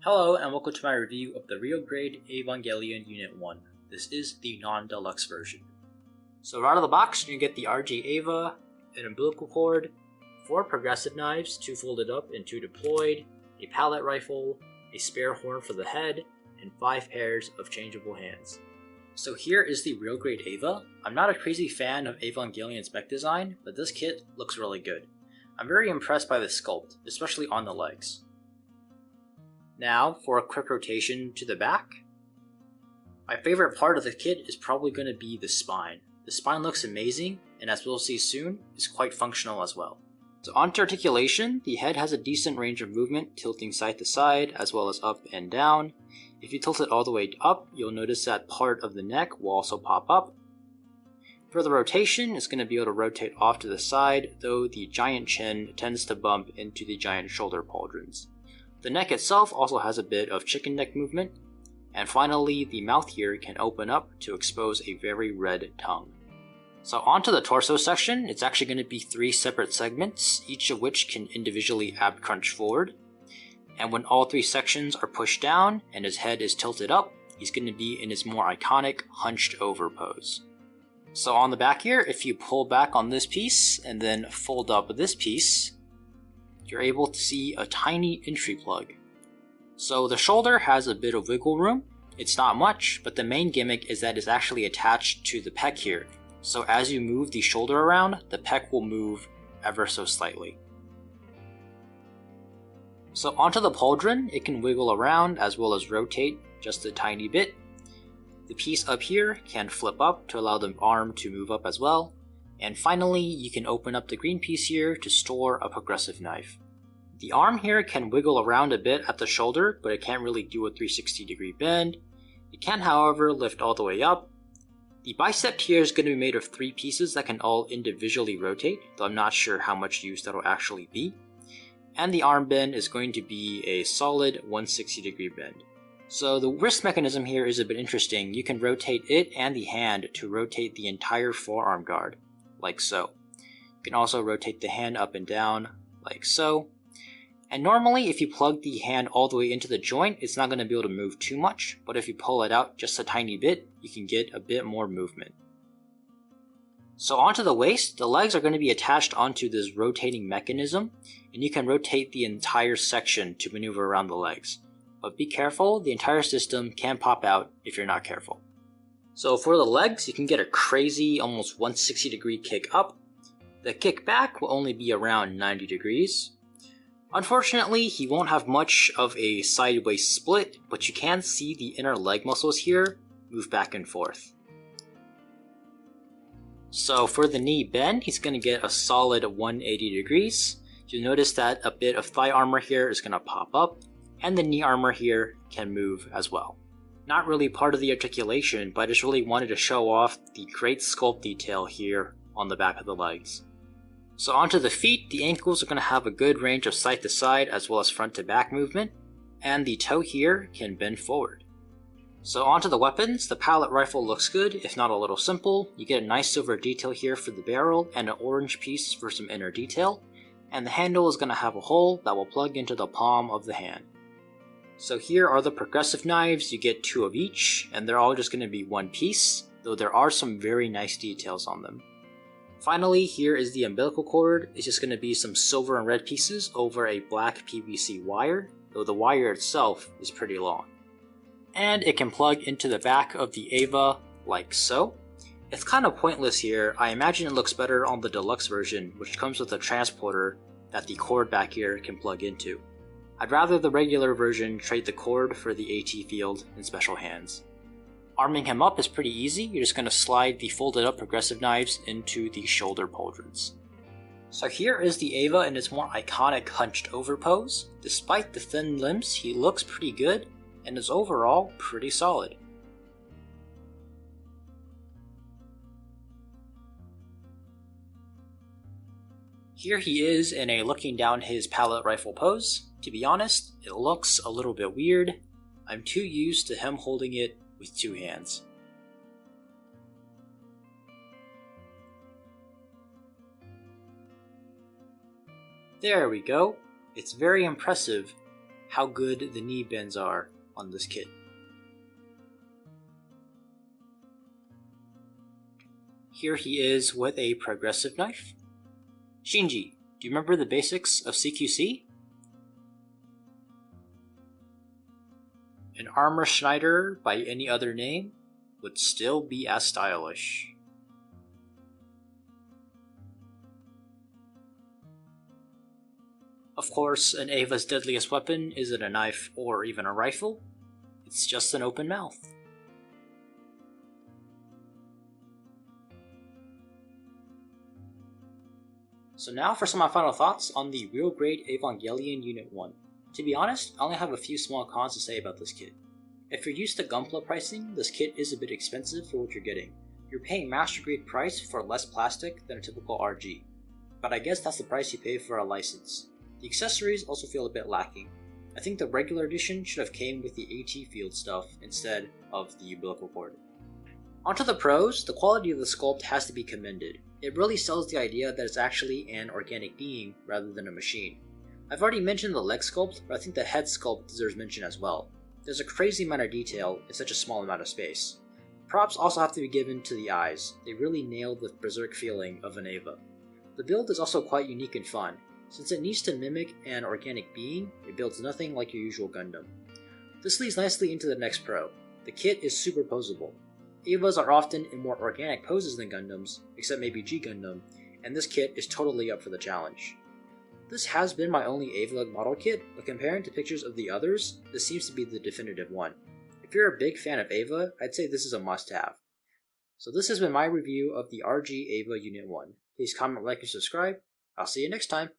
Hello and welcome to my review of the Real Grade Evangelion Unit 1. This is the non-deluxe version. So right out of the box, you get the RG Eva, an umbilical cord, 4 progressive knives, 2 folded up and 2 deployed, a pallet rifle, a spare horn for the head, and 5 pairs of changeable hands. So here is the Real Grade Eva. I'm not a crazy fan of Evangelion's mech design, but this kit looks really good. I'm very impressed by the sculpt, especially on the legs. Now, for a quick rotation to the back. My favorite part of the kit is probably going to be the spine. The spine looks amazing, and as we'll see soon, is quite functional as well. So onto articulation, the head has a decent range of movement, tilting side to side, as well as up and down. If you tilt it all the way up, you'll notice that part of the neck will also pop up. For the rotation, it's going to be able to rotate off to the side, though the giant chin tends to bump into the giant shoulder pauldrons. The neck itself also has a bit of chicken neck movement, and finally the mouth here can open up to expose a very red tongue. So onto the torso section, it's actually going to be 3 separate segments, each of which can individually ab crunch forward. And when all 3 sections are pushed down and his head is tilted up, he's going to be in his more iconic hunched over pose. So on the back here, if you pull back on this piece and then fold up this piece, you're able to see a tiny entry plug. So the shoulder has a bit of wiggle room. It's not much, but the main gimmick is that it's actually attached to the pec here. So as you move the shoulder around, the pec will move ever so slightly. So onto the pauldron, it can wiggle around as well as rotate just a tiny bit. The piece up here can flip up to allow the arm to move up as well. And finally, you can open up the green piece here to store a progressive knife. The arm here can wiggle around a bit at the shoulder, but it can't really do a 360-degree bend. It can, however, lift all the way up. The bicep here is going to be made of 3 pieces that can all individually rotate, though I'm not sure how much use that'll actually be. And the arm bend is going to be a solid 160-degree bend. So the wrist mechanism here is a bit interesting. You can rotate it and the hand to rotate the entire forearm guard, like so. You can also rotate the hand up and down, like so. And normally, if you plug the hand all the way into the joint, it's not going to be able to move too much, but if you pull it out just a tiny bit, you can get a bit more movement. So onto the waist, the legs are going to be attached onto this rotating mechanism, and you can rotate the entire section to maneuver around the legs. But be careful, the entire system can pop out if you're not careful. So for the legs, you can get a crazy, almost 160-degree kick up. The kick back will only be around 90 degrees. Unfortunately, he won't have much of a sideways split, but you can see the inner leg muscles here move back and forth. So for the knee bend, he's going to get a solid 180 degrees. You'll notice that a bit of thigh armor here is going to pop up, and the knee armor here can move as well. Not really part of the articulation, but I just really wanted to show off the great sculpt detail here on the back of the legs. So onto the feet, the ankles are going to have a good range of side to side as well as front to back movement, and the toe here can bend forward. So onto the weapons, the pallet rifle looks good, if not a little simple. You get a nice silver detail here for the barrel and an orange piece for some inner detail, and the handle is going to have a hole that will plug into the palm of the hand. So here are the progressive knives. You get 2 of each, and they're all just going to be 1 piece, though there are some very nice details on them. Finally, here is the umbilical cord. It's just going to be some silver and red pieces over a black PVC wire, though the wire itself is pretty long. And it can plug into the back of the Eva, like so. It's kind of pointless here. I imagine it looks better on the deluxe version, which comes with a transporter that the cord back here can plug into. I'd rather the regular version trade the cord for the AT field and special hands. Arming him up is pretty easy. You're just going to slide the folded up progressive knives into the shoulder pauldrons. So here is the Eva in its more iconic hunched over pose. Despite the thin limbs, he looks pretty good and is overall pretty solid. Here he is in a looking down his pallet rifle pose. To be honest, it looks a little bit weird. I'm too used to him holding it with 2 hands. There we go. It's very impressive how good the knee bends are on this kit. Here he is with a progressive knife. Shinji, do you remember the basics of CQC? An armor Schneider by any other name would still be as stylish. Of course, an Eva's deadliest weapon isn't a knife or even a rifle, it's just an open mouth. So now for some of my final thoughts on the Real Grade Evangelion Unit 1. To be honest, I only have a few small cons to say about this kit. If you're used to Gunpla pricing, this kit is a bit expensive for what you're getting. You're paying Master Grade price for less plastic than a typical RG. But I guess that's the price you pay for a license. The accessories also feel a bit lacking. I think the regular edition should have came with the AT field stuff instead of the Umbilical Cord. Onto the pros, the quality of the sculpt has to be commended. It really sells the idea that it's actually an organic being rather than a machine. I've already mentioned the leg sculpt, but I think the head sculpt deserves mention as well. There's a crazy amount of detail in such a small amount of space. Props also have to be given to the eyes. They really nailed the berserk feeling of an Eva. The build is also quite unique and fun. Since it needs to mimic an organic being, it builds nothing like your usual Gundam. This leads nicely into the next pro. The kit is super posable. Evas are often in more organic poses than Gundams, except maybe G Gundam, and this kit is totally up for the challenge. This has been my only Eva model kit, but comparing to pictures of the others, this seems to be the definitive one. If you're a big fan of Eva, I'd say this is a must-have. So this has been my review of the RG Eva Unit 1. Please comment, like, and subscribe. I'll see you next time.